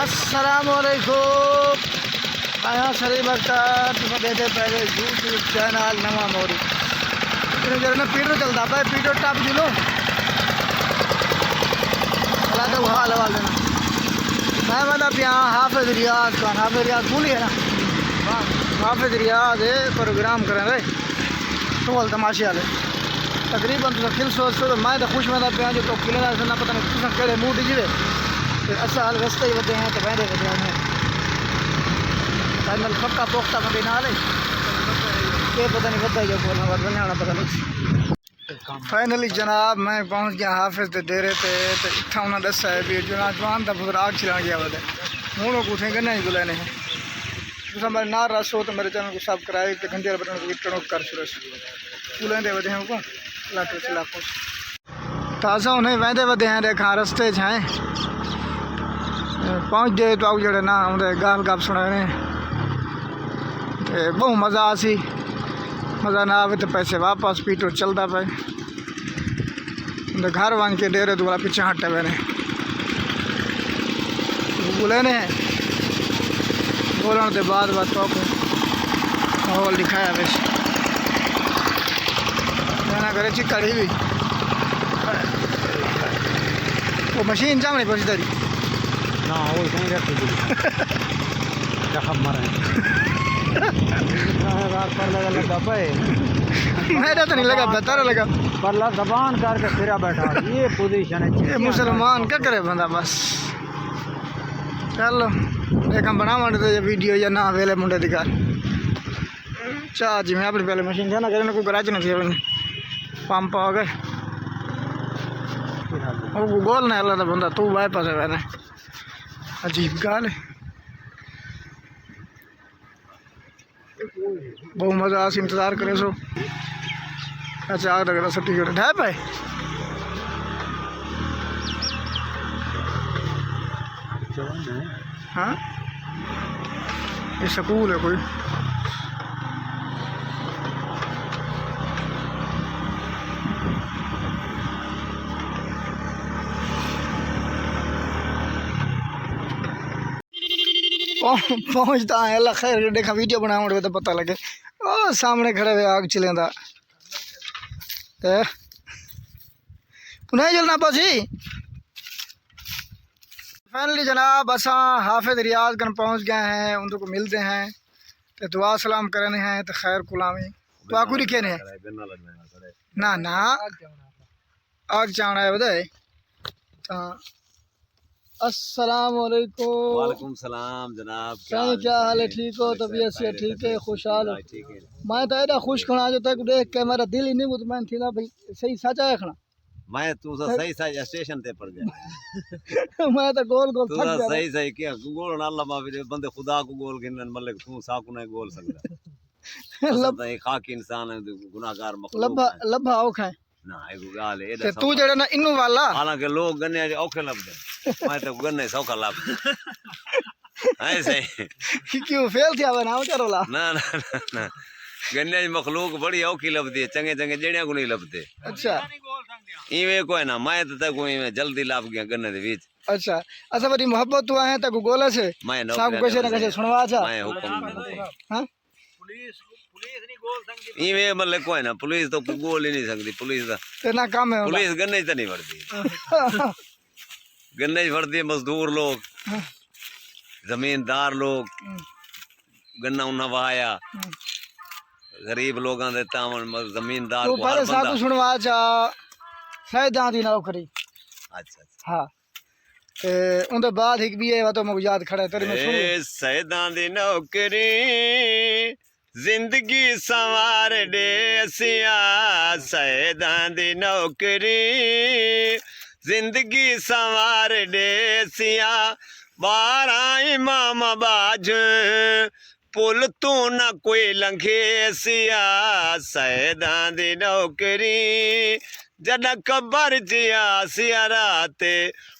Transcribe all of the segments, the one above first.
अस्सलामुअलैकुम। आया शरीफ अख्तर तुम देते पहले यूट्यूब चैनल नवा मोरी जरा पीटर चलता पे पीटर टप जी लो चला तो हाल वाल देना मैं मतलब यहाँ हाफिज रियाज का हाफिज रियाज भूली है ना हाफिज रियाज है प्रोग्राम करें रे तो तमाशे वाले तकरीबन तुम खिल सोच तो मैं तो खुश में पे जो तो खिले ना पता नहीं तुम कड़े मूड जीवे असा हाल रस्ते ही वधे हैं तो वेंदे वधे हैं फाइनल पक्का पोख्ता में ना ले ये पता नहीं वधा जो बोलना वधने वाला पता नहीं। फाइनली जनाब मैं पहुंच गया हाफिज के डेरे पे तो इतना उन्हें दसा है भी जो जवान का फिर आग चला गया वधे हूँ कुछ गन्ना ही बुलाने हैं तुम मेरे ना रस हो तो मेरे चैनल को सब्सक्राइब तो घंटे बटन को टनोक कर शुरू बुलेंदे वधे हैं को लाटो से लाखों ताज़ा उन्हें वेंदे वधे हैं देखा रस्ते च हैं पहुँच गए तो आउ जड़े ना आते गाल गप सुने बहु मज़ा आसी मज़ा ना आवे तो पैसे वापस पीटो चलता पे घर वन के डेरे दोबारा पीछे हटे हुए बोले ने बोलने के बाद बात तो माहौल दिखाया वैसे जाना करे चिकड़ी भी वो मशीन चावनी पहुँची तेरी ना वो कहीं रखी जखम मरे पर लगा पे मेरा तो नहीं लगा बेहतर लगा परला जबान करके फिरा बैठा ये पोजीशन है ये मुसलमान क्या करे बंदा बस चलो एक हम बना तो वीडियो या ना वेले मुंडे दिखा चाह जी मैं अपनी पहले मशीन था ना करे कोई गराज नहीं थी पंप आ गए वो गोल ना अल्लाह बंदा तू वापस है मैंने अजीब गाल है बहुत मज़ा आ इंतज़ार करे सो अच्छा आग लग रहा सट्टी जोड़े ढाई पाए हाँ ये स्कूल है कोई पहुँचता है अल्लाह खैर देखा वीडियो बनाओ तो पता लगे ओ सामने खड़े हुए आग चलेंदा नहीं जलना पासी। फाइनली जनाब असा हाफिज रियाज गन पहुँच गए हैं उनको मिलते हैं तो दुआ सलाम करने हैं तो खैर गुलामी तो आकू लिखे ने ना ना आग चावना है बधाई तो अस्सलामुअलैकुम। वालेकुम सलाम जनाब क्या हाल है ठीक हो तबीयत से ठीक है खुशहाल हो मैं तो एडा खुश खड़ा जो तक देख के मेरा दिल ही नहीं मुतमैन थी ना भाई सही सच है खड़ा मैं तू तो सही सही स्टेशन ते पड़ गया मैं तो गोल गोल तू थक तो गया सही सही क्या गोल ना अल्लाह माफी दे बंदे खुदा को गोल गिनन मलिक तू साकू नहीं गोल सकता लब एक खाकी इंसान है गुनाहगार मखलूक लब्बा लब्बा औखा है ना एक गाल है ते तू जड़ा ना इन्नू वाला हालांकि लोग गन्ने औखे लबदे मैं तो गन्ने सौखा लब ऐसे क्यों फेल थी आवे ना चरोला ना ना ना गन्ने की मखलूक बड़ी औखी लबदी है चंगे चंगे जेड़िया को नहीं लबदे अच्छा इवे कोई ना मैं तो तक इवे जल्दी लब गया गन्ने दे बीच अच्छा अच्छा बड़ी मोहब्बत हुआ है तक गोला से मैं सब कैसे ना कैसे सुनवा था मैं हुक्म हां पुलिस नहीं गोल सकती इवे मतलब कोई ना पुलिस तो गोल ही नहीं सकती पुलिस का तेना काम है पुलिस गन्ने तो नहीं भरती गन्ने भरती है मजदूर लोग जमींदार लोग गन्ना उन्ना वाया गरीब लोगों दे तावन जमींदार तो को पहले हर साकू बंदा सुनवा जा सैयदां दी नौकरी अच्छा हाँ ते उनके बाद एक भी है वो तो मुझे याद खड़ा है तेरे में सुन ए सैयदां दी नौकरी जिंदगी संवार दे सिया सैयदां दी नौकरी जिंदगी संवार दे सिया 12 इमाम बाज पुल तू न कोई लंघे सिया सैयदां दी नौकरी जद कबर जिया सिया राते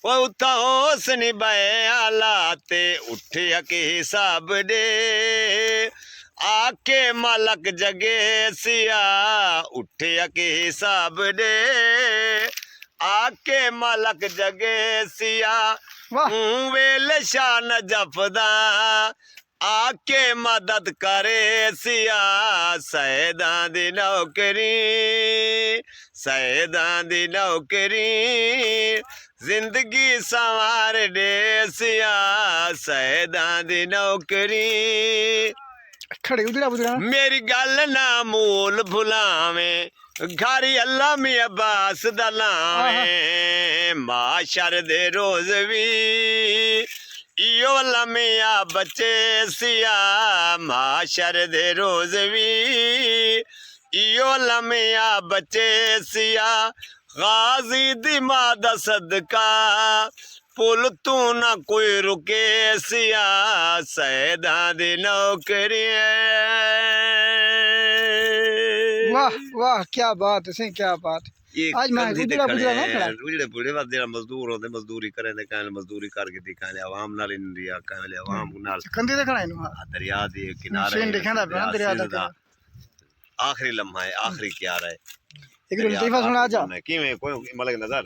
वो उठा होस निभाए आलाते उठे के हिसाब दे आके मालक जगे सिया उठे के हिसाब दे आके मालक जगे सिया वाह वेले शान जपदा आके मदद करे सिया सैदां दी नौकरी सैदां दी नौकरी जिंदगी संवार दे सिया सैदां दी नौकरी खड़े उधड़ा बुधड़ा मेरी गल ना मूल भुलावें घारी अल्लाह मी अब्बास दा लावें माशर दे रोज भी इयो लमिया बच्चे सिया माशर दे रोज भी इयो लमिया बच्चे सिया गाजी दी मां दा सदका पुल तू ना कोई रुके सिया सैदां दी नौकरी वाह वाह क्या बात है सही क्या बात ये आज मैं कंधी ते उजड़ा खड़े बुजड़ा ना हैं, खड़ा उजड़े बूढ़े बाद जेड़ा मजदूर होते मजदूरी करे ते काले मजदूरी करके दी काले आवाम नाल इंडिया काले आवाम नाल कंधे ते खड़ा इनु दरिया दे किनारे सीन दिखाना पे ना दरिया दा आखिरी लम्हा है आखिरी क्या रहा है एक लतीफा सुना जा किवें कोई मलक नजर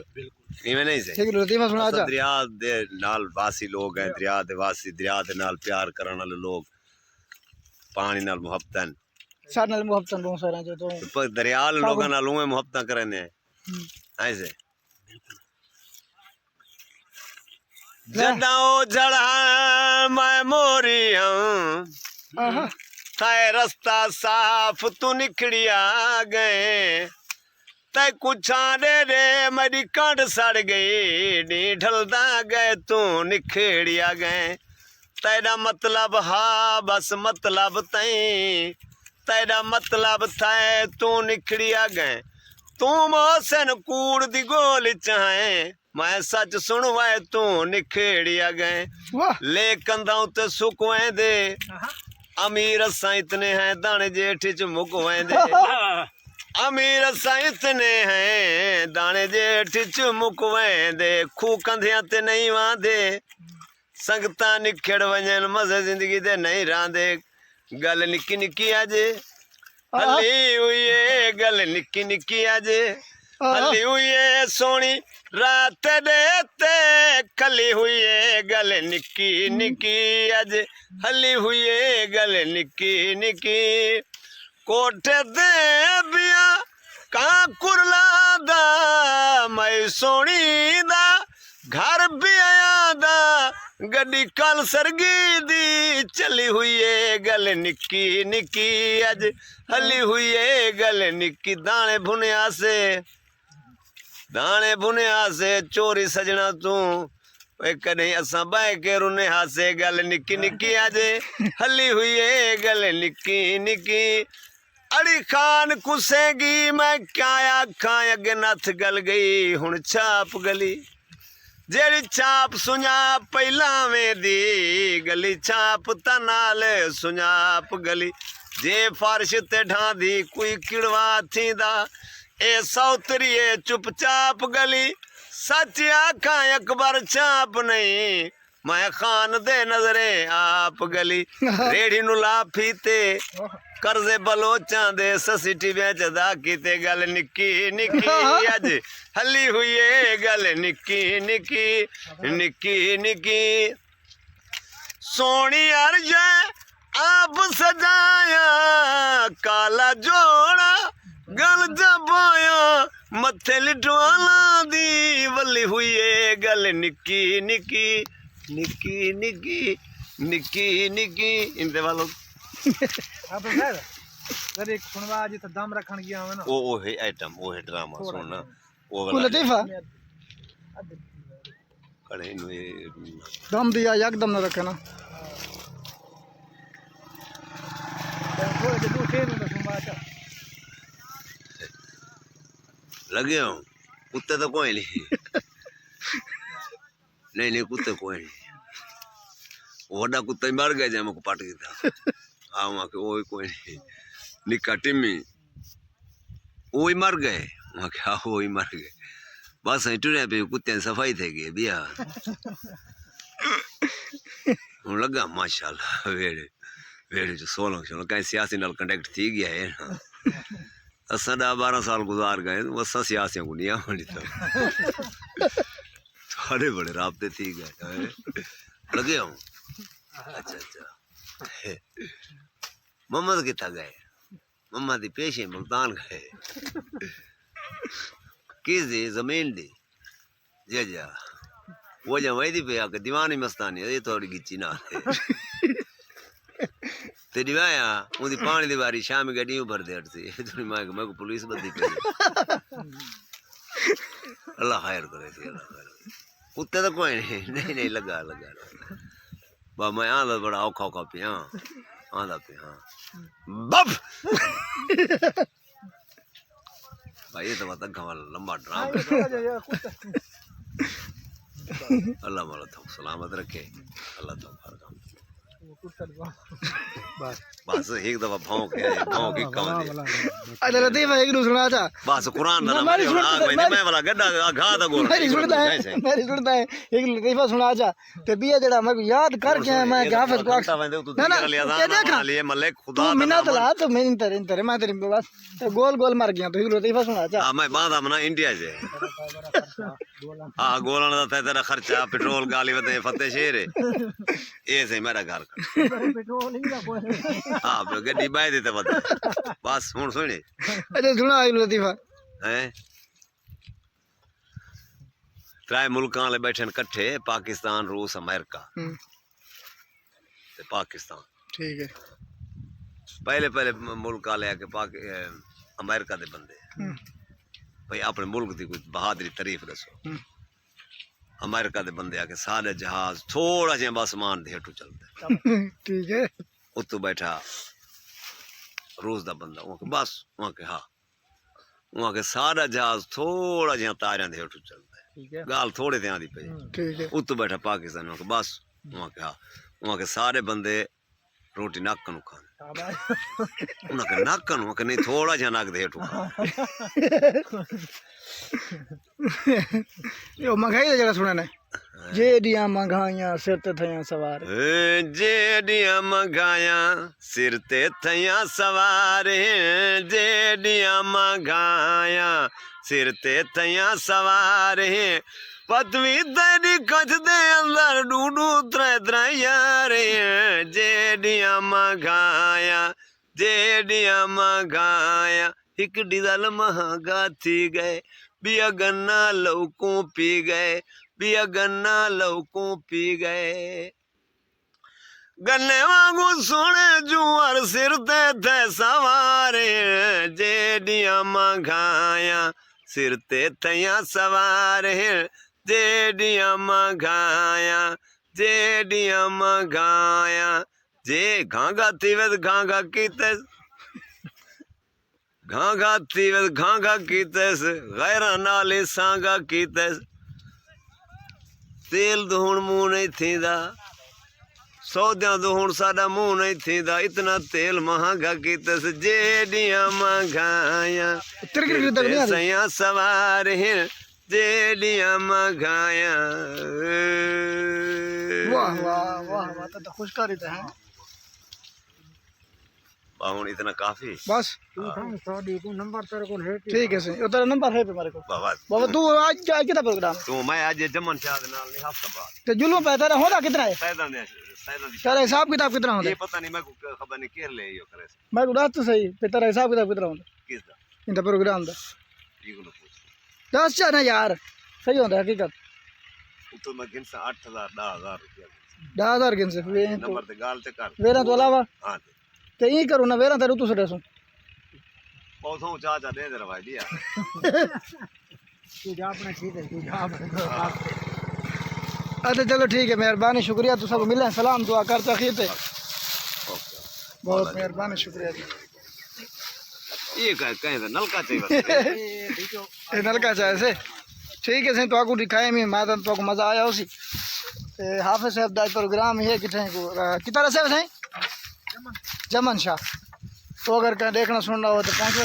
इवें नहीं से एक लतीफा सुना जा दरिया दे नाल वासी लोग हैं दरिया दे वासी दरिया दे नाल प्यार करन वाले लोग पानी नाल मुहब्बतन साथ नाल मुहब्बतन बहुत सारे जो तो पर दरिया वाले लोगां नाल उवें मुहब्बत करने ऐसे जदा ओ जड़ा मैं मोरी हूं आहा थाए रास्ता साफ तू निखड़िया गए तै कुछ आने रे मेरी कंड सड़ गई नी ढलदा गए तू निखड़िया गए तेरा मतलब हा बस मतलब तई तेरा मतलब था तू निखड़िया गए तू मोहसन कूड़ दी गोल चाहे मैं सच सुनवाए तू निखड़िया गए वाह ले कंधा उते सुकवे दे अमीर असा इतने हैं दाने जेठ च मुक वेंदे अमीर असा इतने हैं दाने जेठ च मुक वेंदे खू कंधियां ते नहीं वांदे संगतां निखड़ वंजन मज़े जिंदगी दे नहीं रांदे गल निक्की निक्की अजे हली हुई है गल निक्की निक्की अजे हली हुई है सोनी रात देते खली हुई है गल निक्की निक्की अज हली हुई है गल निक्की निक्की कोठे दे बिया का कुरला दा मैं सोनी दा घर भी आया दा गड्डी कल सरगी दी चली हुई है गल निक्की निक्की अज हली हुई है गल निक्की दाने भुनिया से चोरी सजना तू कहीं असा बह के रुने हासे गल निक्की निक्की अज हली हुई है गल निक्की निक्की अड़ी खान कुसेगी मैं क्या आखा अगे नथ गल गई हुण छाप गली जेड़ी छाप सुझाप पहिलावें दी गली छाप तनाल सुझाप गली जे फर्श ते ढांदी कोई किड़वा थींदा ए सौतरिए चुपचाप गली सच आखा अकबर छाप नहीं मैं खान दे नजरे आप गली रेड़ी नु ला फीते कर्जे बलोचां दे ससिटी बेचदा कीते गल निक्की निक्की अज हली हुई है गल निक्की निक्की निक्की निक्की सोनी अर्ज आप सजाया काला जोड़ा गल जबाया मथे लिटवाला दी वली हुई है गल निक्की निक्की निक्की निक्की निक्की निक्की इनते वालों आप सर सर एक सुनवा जी तो दम रखन गया है ना ओ है आइटम वो है ड्रामा सुनना वो को वाला लतीफा कड़े नु दम दिया एकदम न रखे ना वो जो दूसरे ने सुनवा था लगे हो कुत्ते तो कोई नहीं नहीं कुत्ते कोई नहीं वड्डा कुत्ता ही मर गया जब मुझको पट गया था वहाँ के वो कोई नहीं निक्का टिम्मी वो ही मर गए वहाँ के हाँ वो ही मर गए बस टुरिया पे कुत्ते सफाई थे गए बिया हूँ लगा माशाल्लाह वेड़े वेड़े जो 16 कहीं सियासी नाल कंटेक्ट थी गया है ना असां 10-12 साल गुजार गए असां सियासियों को नहीं आनी तो थोड़े बड़े राबते थी गए लगे हूँ अच्छा अच्छा मोहम्मद कितना गए मम्मा दी पेशे मुल्तान गए किस दी जमीन दी जा जा वो जा वही दी पे आके दीवानी मस्तानी ये थोड़ी गिच्ची ना ते दिवाया उदी पानी दी बारी शाम गड्डी भर दे हटती थोड़ी मैं को पुलिस बंदी पे अल्लाह खैर करे थी अल्लाह खैर उत्ते तो कोई नहीं लगा बा मैं आंदा बड़ा औखा औखा पे आंदा पे हाँ बब भाई ये तो मत वाला लंबा ड्राम अल्लाह माला तो सलामत रखे अल्लाह तो बस एक दफा भौंक की कम दे अरे लतीफ एक दूसरा सुना था बस कुरान ना मारे आग में मैं वाला गड्ढा घा दा गोल मेरी सुनता है एक लतीफा सुना था ते बिया जेड़ा मैं याद करके मैं हाफिज को ना ना ये देखा लिए मलिक खुदा तू मिन्नत ला तो मैं तेरे मैं तेरी बस गोल गोल मर गया तो एक लतीफा सुना था हां मैं बांधा मना इंडिया से हां गोलन दा तेरा खर्चा पेट्रोल गाली वते फतेह शेर है ये से मेरा घर पेट्रोल नहीं कोई हां गड्डी बाय देते वते बस हुन सुने अच्छा सुना एक लतीफा हैं त्रै मुल्कां ले बैठे इकट्ठे पाकिस्तान रूस अमेरिका ते पाकिस्तान ठीक है पहले मुल्क आ लिया के अमेरिका दे बंदे भाई अपने मुल्क की कोई बहादुरी तारीफ दसो अमेरिका दे बंदे आके सारे जहाज थोड़ा जिहा बस मान दे हेठू चलते ठीक है उत्तू बैठा रूस दा बंदा वहां के बस वहां के हाँ वहां के सारा जहाज थोड़ा जिहा तारियां दे हेठू चलता है गाल थोड़े ध्यान दी पे ठीक है उत्तू बैठा पाकिस्तान वहां के बस वहां के हाँ वहां के सारे बंदे रोटी नक नू खाने उनके नक नू नहीं थोड़ा जिहा नक दे हेठू यो महंगाई दा जगह सुना ने जेडियां मंगाइयां सिर ते थया सवार जेडियां मंगाइयां सिर ते थया सवार जेडियां मंगाइयां सिर ते थया सवार पतवी तेरी कच दे अंदर डूडू त्रै यार जेडियां मंगाइयां एक डीजल महंगा थी गए बिया गन्ना लौकू पी गए बिया गन्ना लौकू पी गए गन्ने वांगू सोने जुआर सिर ते थे सवारे जेडियां मंगाइयां सिर ते थया सवार जेडियां मंगाइयां जे घांगा तीवत घांगा कीतेस गैरा नाले सांगा कीतेस तेल दुहण मुंह नहीं थींदा सौद्या दुहण साडा मुंह नहीं थींदा इतना तेल महंगा कीतेस जेडियां मंगाइयां सया सवार जेडियां मंगाइयां वाह वाह वाह वाह तो खुशकारी तो है बाहुन इतना काफी बस नंबर तेरे को है ठीक है सही तेरा नंबर है पे मेरे को बाबा तू आज कितना प्रोग्राम तू मैं आज जमन शाह दे नाल नहीं हफ्ता बाद ते जुलूम पे तेरा होदा कितना है सैदा दी तेरा हिसाब किताब कितना होता ये पता नहीं मैं को खबर नहीं केर ले यो करे मैं को दस तो सही पे तेरा हिसाब किताब कितना होता किस दा इंदा प्रोग्राम दा ये को पूछ दस चाह ना यार सही होता हकीकत तो मैं गिन से 8000 10000 रुपया 10000 गिन से नंबर ते गाल ते कर वेरा तो अलावा हां ते ई करू ना वेरा तेरे तू से दसो बहुत हूं चाचा दे दे भाई दिया तू जा अपने ठीक है तू जा अच्छा चलो ठीक है मेहरबानी शुक्रिया तू सब मिले सलाम दुआ कर तखीर पे बहुत मेहरबानी शुक्रिया जी ये कहे नलका चाहिए ये नलका चाहे से ठीक है सही तो आपको दिखाए मैं माता तो आपको मज़ा आया उसी हाफिज साहब दा प्रोग्राम है कितने को कितना से सही जमन शाह तो अगर कहीं देखना सुनना हो तो पहुँचो